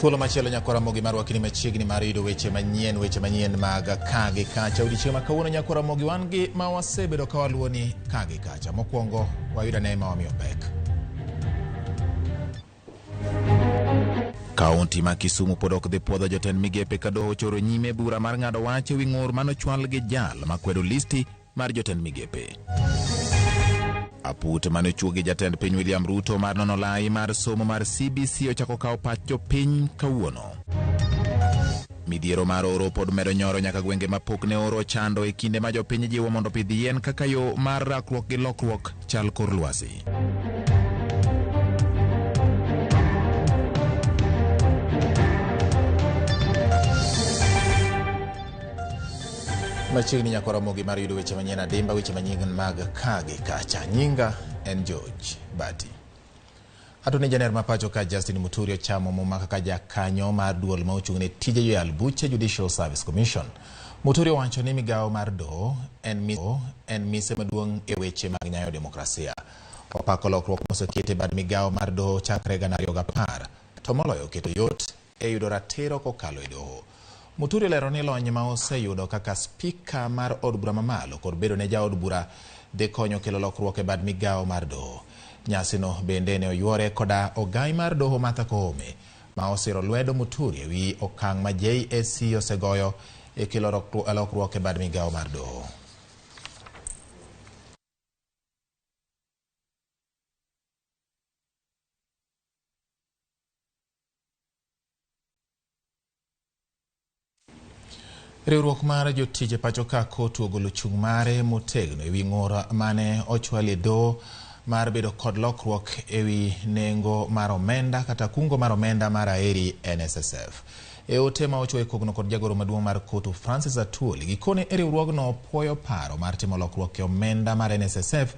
Thuolo machielo nyakora Ramogi marwa kini machiegni mar yudo weche manyien mag kagi kacha. Odiochieng' ma kawuono nyakora Ramogi wan gi ma wasebedo ka waluwo ni kagi kacha. Mokwongo wayudo ne ma wamiyo pek. Kaunti ma Kisumu pod ok dhi puodho jotend migepe ka doho ochoro nyime bura mar ng'ado wach ewi ng'ur manochwal gi jal makwedo listi mar jotend migepe. Aput mane chuo gi jatend piny William Ruto mar nono lai mar somo mar CBC ochako kawo pach jopiny kawuono. Midhiero mar oro pod medo nyoro nyaka gwenge mapok ne oro chando e kinde ma jopiny jiwo mondo pidh yien kaka yo mar rakruok gi lokruok chal kor lwasi. Machiegni nyakora Ramogi mar yudo weche manyien adimba, weche manyien mag kagi kacha. Nyinga en George Bati. Attorney General mapacho ka Justin Muturi ochamo muma kaka jakanyo mar duol ma ochung'ne tije joyal buche Judicial Service Commission. Muturi owacho ni migawo mar doho en mise maduong' e weche mag nyayo demokrasia. Opako lokruok mosekete bad migawo mar doho chakre 2010 to moloyo keto yot e yudo ratiro kokalo e doho. Muturi lero ni lony ma oseyudo kaka spika mar od bura mamalo kod bedo ne jaod bura de konyo kelo lokruok e bad migawo mar doho. Nyasino bende ne oyuore koda ogai mar doho Martha Koome ma osiro lwedo Muturi ewi okang' ma JSC osegoyo e kelo lokruok e bad migawo mar doho. Riwruok mar jotije pacho ka kotu ogolo chung' mare motegno ewi ng'ur mane ochwal e doho mar bedo kod lokruok ewi nengo mar omenda kata kungo mar omenda mar aheri NSSF. E ote ma ochwo e kogno kod jagoro maduong' mar kotu Francis Atuoli gikone e riwruogno puoyo paro mar timo lokruok e omenda mar NSSF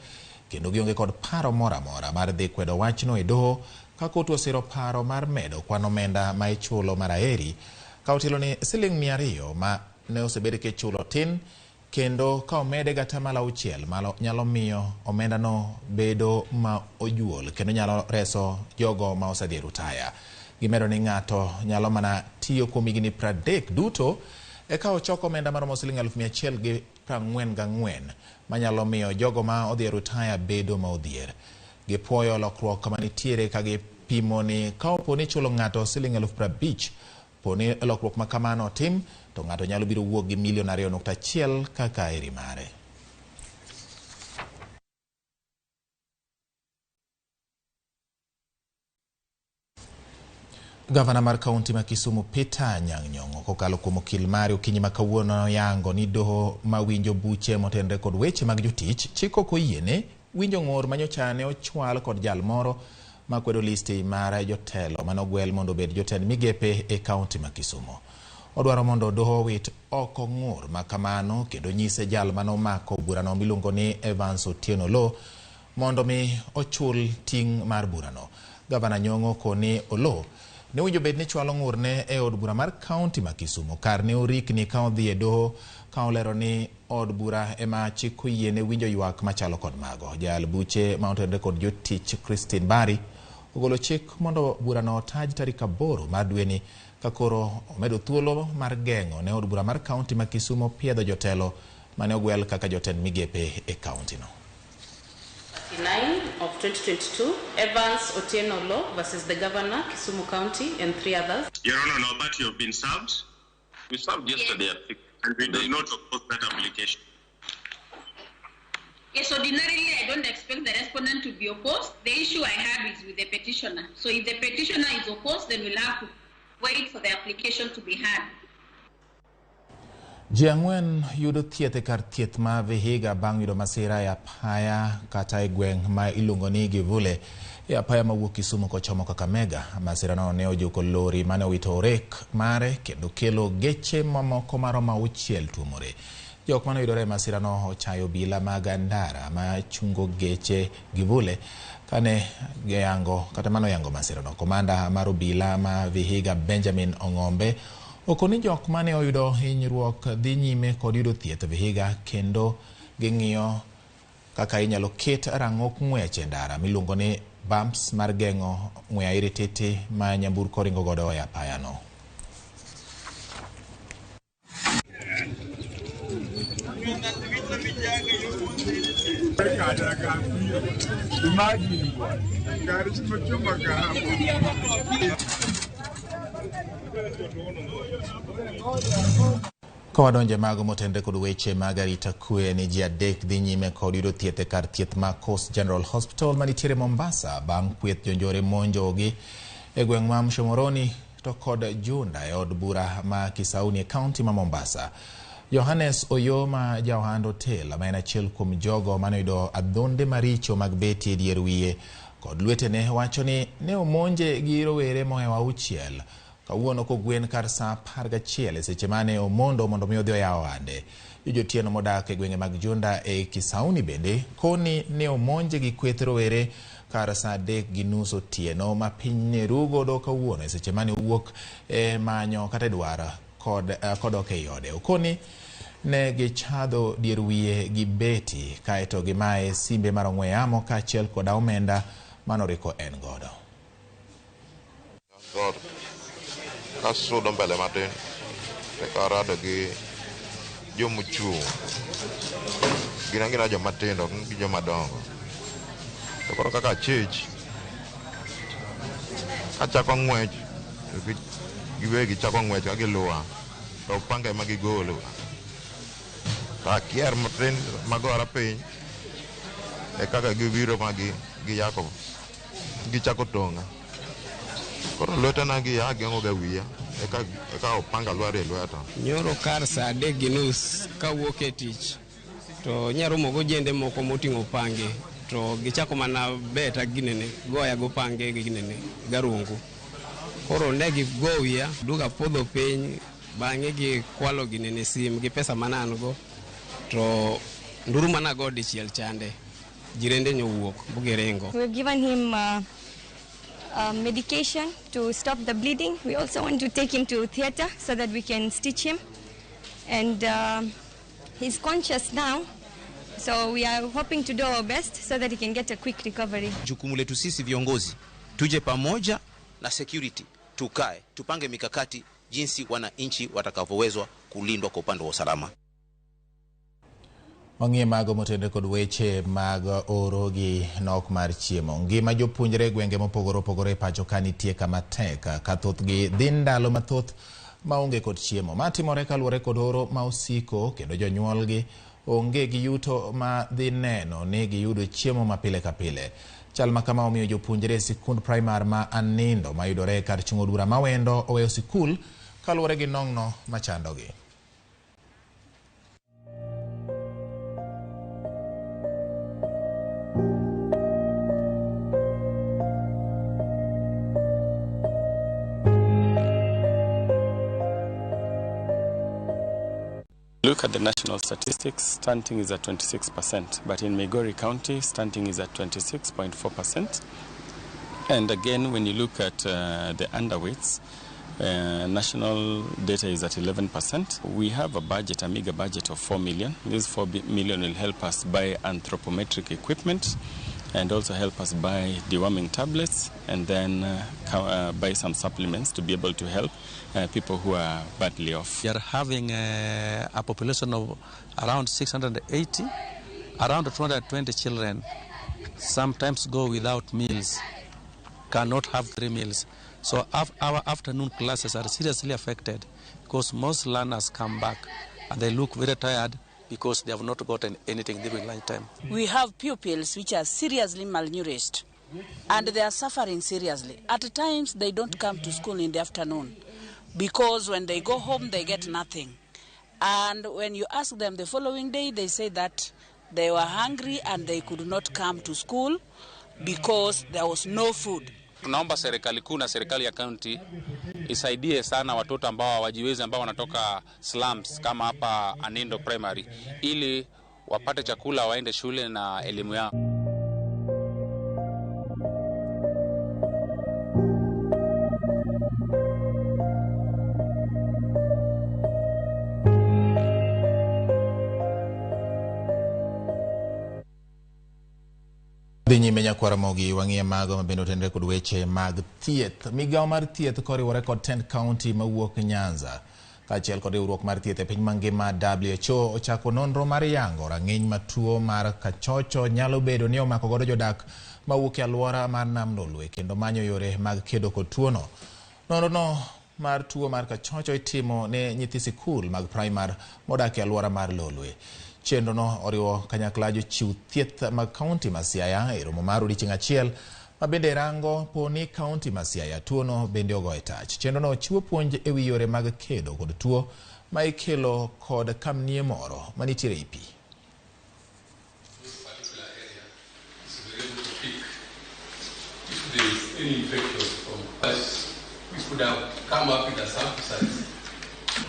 kendo gionge kod paro mora mar dhi kwedo wachno e doho ka kotu osiro paro mar medo kwan omenda ma ichulo mar aheri ka otilo ni $200 ma ne osebed ke chulo tin kendo ka omede gata malo 6 nyalo miyo omenda no bedo ma ojuol kendo nyalo reso jogo ma osedhi rutaya. Gimedo ni ng'ato nyalo mana tiyo kuom higni 30 duto eka ochoko omenda maromo $144 manyalo miyo jogo ma odhi rutaya bedo ma odhier. Gipuoyo lokruok manitiere ka gipimo ni ka opo ni chulo ng'ato $50,000 poni lokruok ma kamano tim to ng'ato nyalo biro wuok gi $2.1 million kaka eri mare. Gavana mar kaunti ma Kisumu Peter Nyang'nyong'o kokalo kuom okil mare okinyi ma kawuono yango ni doho ma winjo buche motenre kod weche mag jotich chiko koyiene winjo ng'ur manyochane ochwal kod jal moro makwedo listi mar jotelo manogwel mondo bed jotend migepe e kaunti ma Kisumu. Odwaro mondo doho wit oko ng'ur makamano kendo nyise jal manomako burano miluongo ni Evans Otieno Lo mondo mi ochul ting' mar burano. Gavana Nyong'o koni Olo ne winjo bed ni chwalo ng'ur ne e od bura mar kaunti ma Kisumu kar ne orikni ka odhi e doho ka olero ni od bura ema chiko yiene winjo ywak machalo kod mago. Jal buche ma otenre kod jotich Christine Bari ogolo chik mondo burano taj tarik 8 mar dweni ka koro omedo thuolo mar geng'o ne od bura mar kaunti ma Kisumu piedho jotelo mane ogwel kaka jotend migepe e kaunti no. 9 of 2022, Evans Otieno Lo versus the governor, Kisumu County, and 3 others. Your Honor, now that you have been served, we served yesterday at 6, and we did not oppose that application. Yes, ordinarily I don't expect the respondent to be opposed. The issue I have is with the petitioner. So if the petitioner is opposed, then we'll have to wait for the application to be heard. Ji ang'wen yudo thieth e kar thieth ma Vihiga bang' yudo masira e apaya kata e gweng' ma iluongo ni Givule e apaya mawuok Kisumu kochomo Kakamega. Masira no ne ojuko lori mane owito orek mare kendo kelo geche mamoko maromo 6 tuomore. Jok mane oyudore e masira no ochayo bila mag ndara ma chungo geche Givule kane geyango kata mano yango masira no. Komanda mar obila ma Vihiga Benjamin Ong'ombe okoni jok mane oyudo hinyruok dhi nyime kod yudo thieth Vihiga kendo ging'iyo kaka inyalo ket rang'ok ng'wech e ndara miluongo ni bumps mar geng'o ng'we airititi ma nyamburko ringo godo e apayano. Kowadonje mago motende kod weche mag arita kwe ni ji adek dhi nyime kod yudo thieth e kar thieth ma Coast General Hospital manitiere Mombasa bang' kweth jonjore monjogi e gweng' ma Mshomoroni to kod Junda e od bura ma Kisauni e kaunti ma Mombasa. Johannes Oyoma jaohand hotel ma en achiel kuom jogo manoyudo adhonde maricho mag beti e dier wiye kod lwetene wacho ni ne omonje gi rowere mohewo auchiel kawuono kogwen kar saa 11 e seche mane omondo mondo mi odhi oyaw ohande. Jotieno modak e gwenge mag Junda e Kisauni bende koni ne omonje gi kweth rowere kar saa 3:30 otieno ma piny ne rugo do kawuono e seche mane owuok e manyo kata dwara kod ok e ode. Okoni ne gichadho dier wiye gi beti kaeto gimaye simbe mar ong'we yamo kaachiel kod omenda manoriko en godo. Kasudo mbele matin karado gi jomuchung' gina joma tindo gi joma dongo to koro kaka chich achako ng'wech giwegi chako ng'wech ka giluwa to pange ma gigolo to akier matin magora piny e kaka giwiro ma giyako gichako tonga koro lwetena geng'o ga wiya eka opanga lwar e lweta. Nyoro kar saa 3:30 kawuok e tich to nyaromo go jende moko moting'o pange to gichako mana beta ginene goya go pange ginene garungu. Koro ne gigo wiya duga podho piny bang'e gikwalo ginene sim gi pesa manan go to nduru mana go dichiel chande jirende nyowuok bugirengo. We've given him medication to stop the bleeding. We also want to take him to theater so that we can stitch him, and he's conscious now, so we are hoping to do our best so that he can get a quick recovery. Jukumu letu sisi viongozi tuje pamoja na security, tukae tupange mikakati jinsi wananchi watakavyowezwa kulindwa kwa upande wa usalama. Mang'ie mago motende kod weche mag oro gi nok mar chiemo. Ngima jopuonjre gwenge mopogore opogore pacho ka nitie kama tek ka thothgi dhi ndalo mathoth maonge kod chiemo. Matimore kaluwore kod oro ma osiko kendo jonyuolgi onge gi yuto ma dhi neno ni giyudo chiemo mapile ka pile. Chal ma kama omiyo jopuonjre sikund primar ma Anindo mayudore kar chungo dura mawendo oweyo sikul kaluwore gi nong'no machandogi. Look at the national statistics, stunting is at 26%, but in Migori County, stunting is at 26.4%. And again, when you look at the underweights, national data is at 11%. We have a budget, a meager budget of 4 million. This 4 million will help us buy anthropometric equipment and also help us buy deworming tablets and then buy some supplements to be able to help people who are badly off. We are having a population of around 680. Around 220 children sometimes go without meals, cannot have 3 meals. So our afternoon classes are seriously affected because most learners come back and they look very tired because they have not gotten anything during lunchtime. We have pupils which are seriously malnourished and they are suffering seriously. At times they don't come to school in the afternoon because when they go home they get nothing. And when you ask them the following day, they say that they were hungry and they could not come to school because there was no food. Tunaomba serikali kuu na serikali ya county isaidie sana watoto ambao hawajiwezi, ambao wanatoka slums kama hapa Anindo Primary, ili wapate chakula, waende shule na elimu yao. Dhi nyime nyakwar Ramogi wang'iye mago mabende otendore kod weche mag thieth. Migawo mar thieth koriwore kod Tend County mawuok Nyanza kaachiel kod riwruok mar thieth e piny mangima WHO ochako nonro mar yango rang'iny ma tuo mar kachocho nyalo bedo ni omako godo jodak mawuok e alwora mar Nam Lolwe kendo manyo yore mag kedo kod tuono. Nonrono mar tuo mar kachocho itimo ne nyithi sikul mag primar modak e alwora mar Lolwe. Chenrono oriwo kanyakla jochiw thieth mag kaunti ma Siaya e romo mar odiechieng' achiel ma bende rango poni kaunti ma Siaya tuono bende ogo e tach. Chenrono chiwo puonj e wi yore mag kedo kod tuo ma ikelo kod kamnie moro manitiere ipi.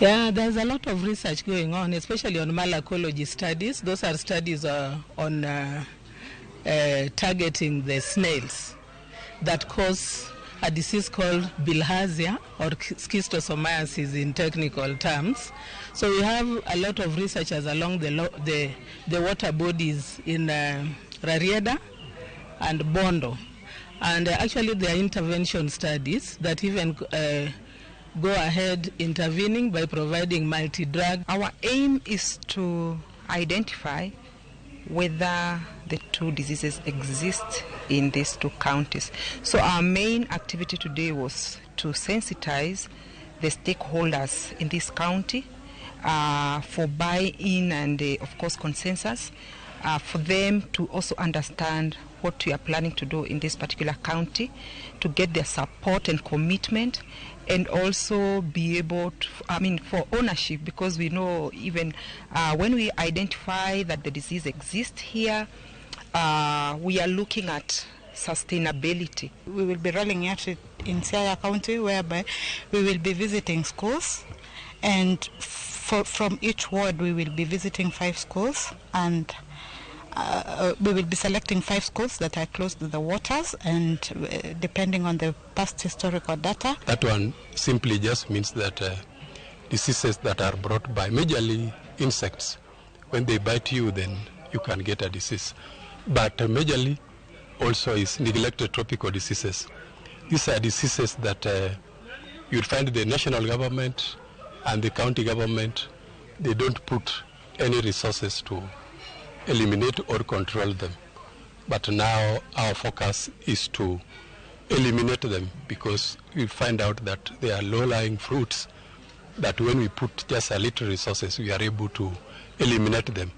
Yeah, there's a lot of research going on, especially on malacology studies. Those are studies on targeting the snails that cause a disease called bilharzia or schistosomiasis in technical terms. So we have a lot of researchers along the water bodies in Rarieda and Bondo. And actually there are intervention studies that even go ahead intervening by providing multi-drug. Our aim is to identify whether the two diseases exist in these two counties. So our main activity today was to sensitize the stakeholders in this county for buy-in and of course consensus, for them to also understand what we are planning to do in this particular county, to get their support and commitment, and also be able to, for ownership, because we know even when we identify that the disease exists here, we are looking at sustainability. We will be rolling out it in Siaya County, whereby we will be visiting schools, and from each ward we will be visiting 5 schools, and we will be selecting 5 schools that are close to the waters, and depending on the past historical data. That one simply just means that diseases that are brought by majorly insects, when they bite you, then you can get a disease. But majorly also is neglected tropical diseases. These are diseases that you'll find the national government and the county government, they don't put any resources to eliminate or control them. But now our focus is to eliminate them, because we find out that they are low-lying fruits that when we put just a little resources, we are able to eliminate them.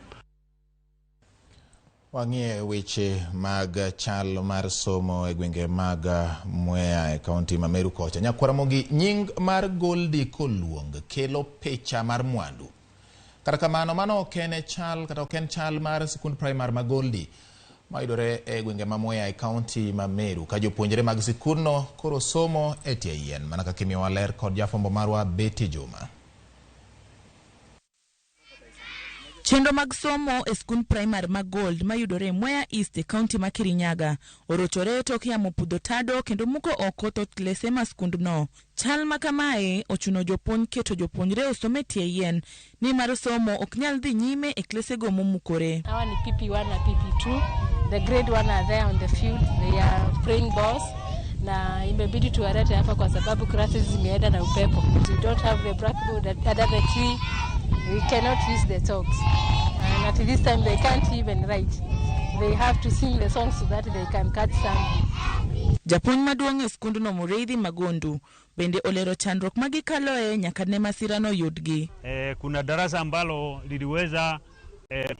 Wang'iye weche mag chal mar somo e gwenge mag Mwea e kaunti ma Meru kocha. Nyakwar Ramogi, nying mar Goldi koluong kelo picha mar mwandu. Kata kamano mano okene chal kata oken chal mar sikund primar ma Goldi mayudore e gwenge ma Mwea e kaunti ma Meru ka jopuonjre mag sikundno koro somo e tie yien, mana kaka imiyowa ler kod jafwambo marwa Betty Juma. Chenro mag somo e skund primar ma Gold mayudore e Mwea East e kaunti ma Kirinyaga orochore tok yamo pudho tado kendo muko oko to klese ma skundno. Chal ma kamae ochuno jopuonj keto jopuonjre osome tie yien ni mar somo ok nyal dhi nyime e klese go momukore. Hawa ni PP1 na PP2. The grade 1 are there on the field. They are playing balls. Na imebidi tuwarete hapa kwa sababu classes zimeenda na upepo. We don't have the blackboard under the tree. We cannot use the chalks. And at this time they can't even write. They have to sing the songs so that they can catch some. Japuonj maduong' e skundno Mureithi Magondu bende olero chandruok magikaloe nyaka ne masirano yudgi. Kuna darasa ambalo liliweza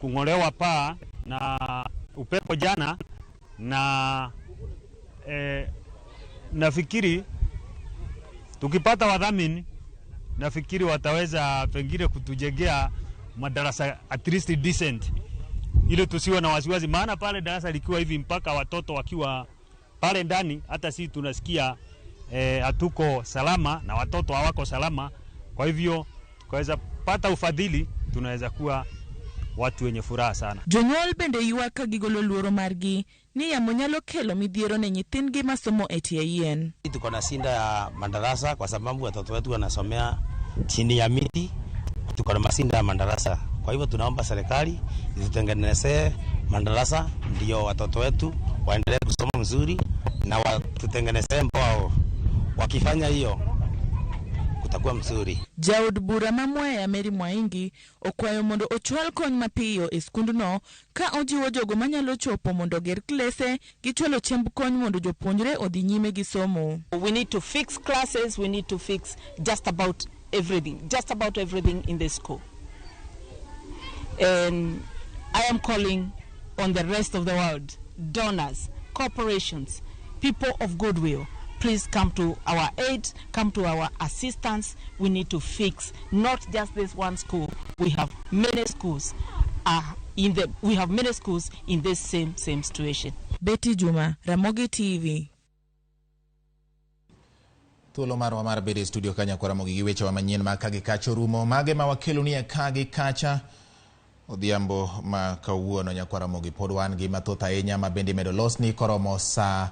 kung'olewa paa na upepo jana, na nafikiri tukipata wadhamini, nafikiri wataweza pengine kutujengea madarasa at least decent, ili tusiwe na wasiwasi, maana pale darasa likiwa hivi mpaka watoto wakiwa pale ndani, hata sisi tunasikia hatuko salama na watoto hawako salama. Kwa hivyo tukaweza pata ufadhili, tunaweza kuwa watu wenye furaha sana. Jonyuol bende ywaka gigolo luoro margi ni yamo nyalo kelo midhiero ne nyithindgi masomo e tie yien. Tuko na sinda ya madarasa kwa sababu watoto wetu wanasomea chini ya miti. Tuko na masinda ya madarasa. Kwa hivyo tunaomba serikali itutengenezee madarasa ndio watoto wetu waendelee kusoma mzuri na watutengenezee mbao. Wakifanya hiyo kutakuwa mzuri. Jaod bura mamweya Mary Mwaingi okwayo mondo ochwal kony mapiyo e skundno ka ojiwo jogo manyalo chopo mondo ger klese gi chwalo chiemb kony mondo jopuonjre odhi nyime gi somo. We need to fix classes, we need to fix just about everything in the school. And I am calling on the rest of the world, donors, corporations, people of goodwill. Please come to our aid, come to our assistance. We need to fix not just this one school. We have many schools in this same situation. Betty Juma, Ramogi TV. Thuolo marwa mar bedo e studio kanya kwa Ramogi gi weche manyien ma kagi kacho rumo mage ma wakelo ni kagi kacha odhiambo ma kawuono nyakwara Ramogi pod wan gi mathoth ahinya ma bende medo losni koromo saa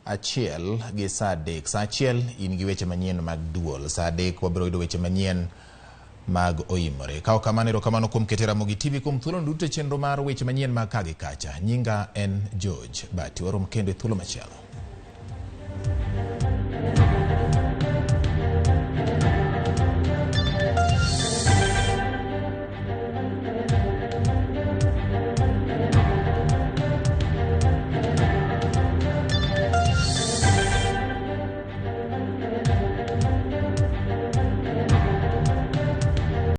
achiel gi saa adek. Saa achiel in gi weche manyien mag duol, saa adek wabiro yudo weche manyien mag oimore. Kao kamano kamano kuom keto Ramogi TV kuom thuolo duto chenro mar weche manyien mag kagi kacha. Nyinga en George Bati, warom kendo thuolo machielo.